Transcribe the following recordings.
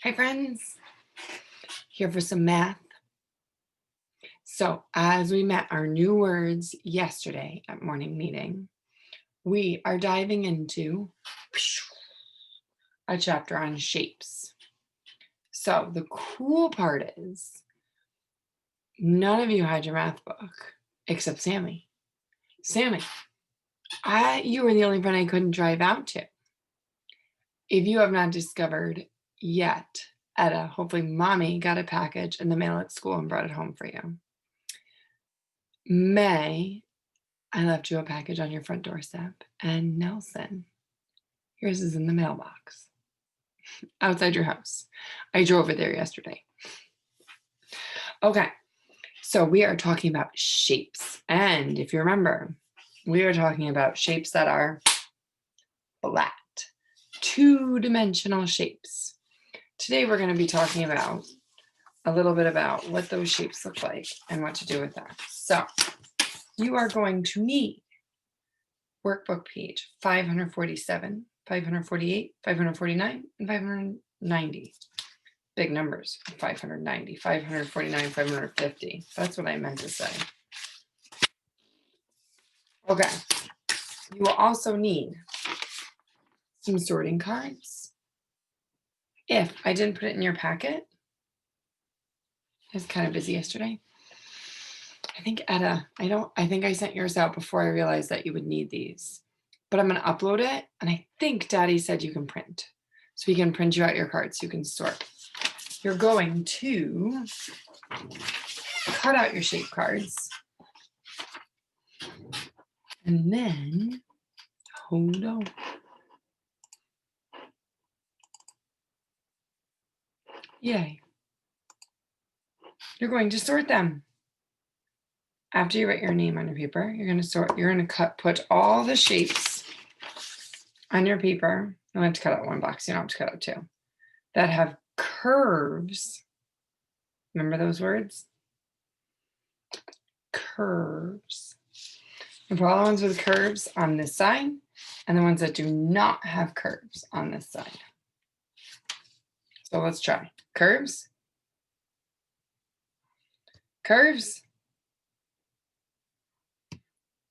Hi friends, here for some math. So as we met our new words yesterday at morning meeting, we are diving into a chapter on shapes. So the cool part is none of you had your math book except Sammy. Sammy, you were the only friend I couldn't drive out to. If you have not discovered yet, Etta, hopefully mommy got a package in the mail at school and brought it home for you. May, I left you a package on your front doorstep. And Nelson, yours is in the mailbox outside your house. I drove it there yesterday. Okay, so we are talking about shapes. And if you remember, we are talking about shapes that are flat, two-dimensional shapes. Today we're going to be talking about a little bit about what those shapes look like and what to do with them. So you are going to need workbook page 547, 548, 549, and 590. Big numbers, 590, 549, 550. That's what I meant to say. Okay, you will also need some sorting cards. If I didn't put it in your packet, I was kind of busy yesterday. I think Etta, I think I sent yours out before I realized that you would need these, but I'm going to upload it. And I think Daddy said you can print. So we can print you out your cards. You can sort. You're going to cut out your shape cards. And then, hold on. Yay. You're going to sort them. After you write your name on your paper, you're going to sort, you're going to put all the shapes on your paper. I have to cut out one box, you don't have to cut out two, that have curves. Remember those words? Curves. And put all the ones with curves on this side and the ones that do not have curves on this side. So let's try. Curves. Curves.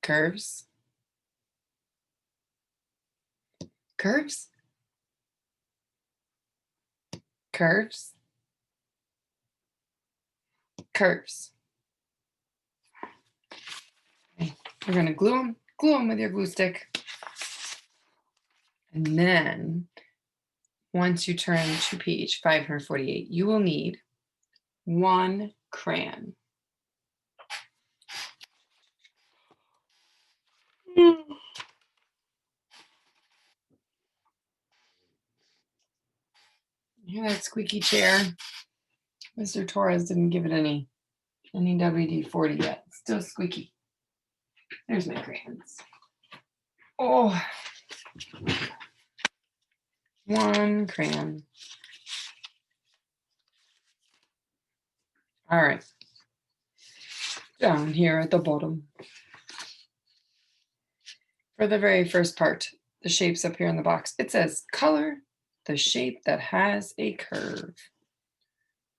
Curves. Curves. Curves. Curves. Okay. You're going to glue them with your glue stick. And then once you turn to page 548, you will need one crayon. Hear that squeaky chair? Mr. Torres didn't give it any WD-40 yet. It's still squeaky. There's my crayons. Oh, one crayon. All right. Down here at the bottom. For the very first part, the shapes up here in the box, it says color the shape that has a curve.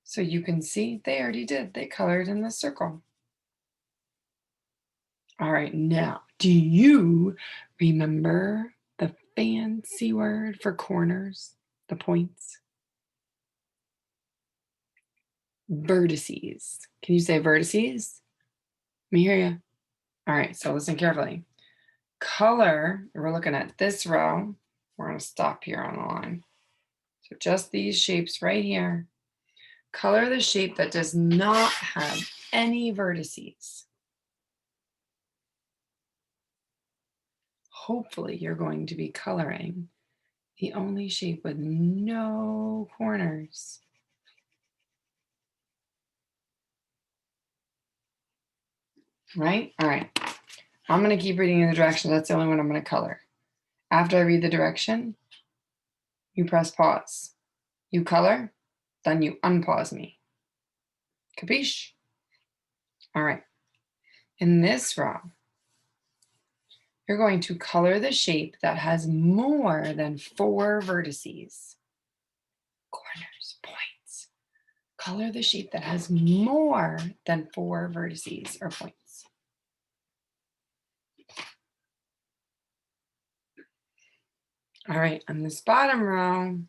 So you can see they already did. They colored in the circle. All right, now, do you remember the fancy word for corners, the points? Vertices. Can you say vertices? Let me hear you. All right, so listen carefully. Color, we're looking at this row. We're going to stop here on the line. So just these shapes right here. Color the shape that does not have any vertices. Hopefully you're going to be coloring the only shape with no corners. Right? All right. I'm going to keep reading in the directions. That's the only one I'm going to color. After I read the direction, you press pause. You color, then you unpause me. Capiche? All right. In this row, you're going to color the shape that has more than 4 vertices. Corners, points. Color the shape that has more than 4 vertices or points. All right, on this bottom row,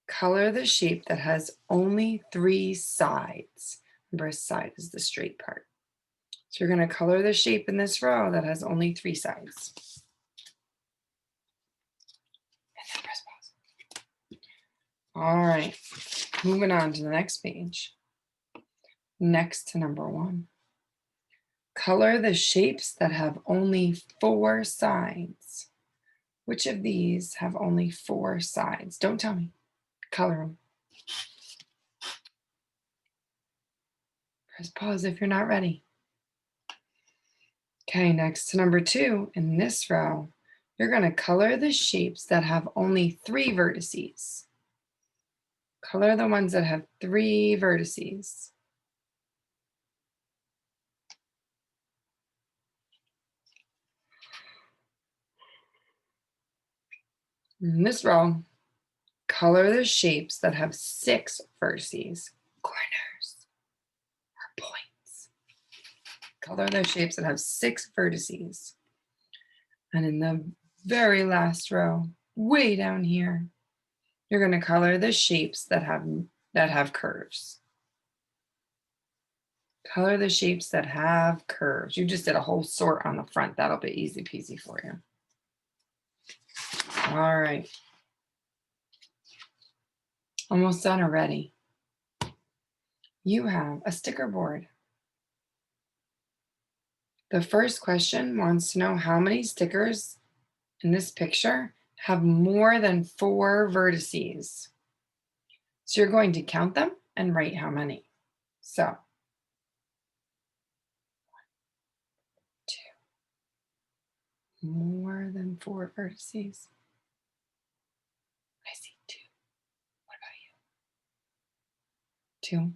color the shape that has only 3 sides. Remember, a side is the straight part. So you're going to color the shape in this row that has only 3 sides. And then press pause. All right, moving on to the next page. Next to number 1. Color the shapes that have only 4 sides. Which of these have only 4 sides? Don't tell me. Color them. Press pause if you're not ready. Okay, next to number 2, in this row, you're going to color the shapes that have only 3 vertices. Color the ones that have 3 vertices. In this row, color the shapes that have 6 vertices, corners or points. Color those shapes that have 6 vertices. And in the very last row, way down here, you're going to color the shapes that have curves. Color the shapes that have curves. You just did a whole sort on the front. That'll be easy peasy for you. All right. Almost done already. You have a sticker board. The first question wants to know how many stickers in this picture have more than 4 vertices. So you're going to count them and write how many. So 2. More than 4 vertices. I see 2. What about you? 2.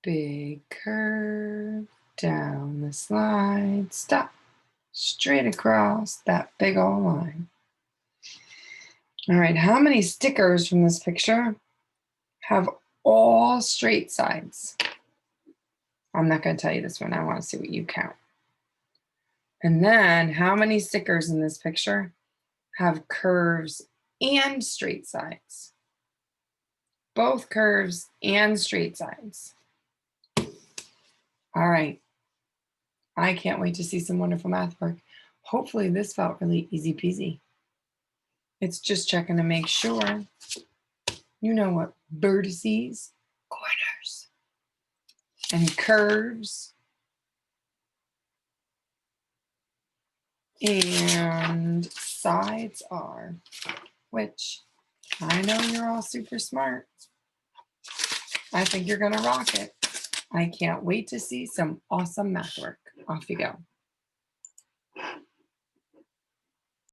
Big curve down the slide. Stop. Straight across that big old line. All right, how many stickers from this picture have all straight sides? I'm not going to tell you this one. I want to see what you count. And then how many stickers in this picture have curves and straight sides? Both curves and straight sides. All right. I can't wait to see some wonderful math work. Hopefully this felt really easy peasy. It's just checking to make sure you know what vertices, corners, and curves and sides are, which I know you're all super smart. I think you're gonna rock it. I can't wait to see some awesome math work. Off you go.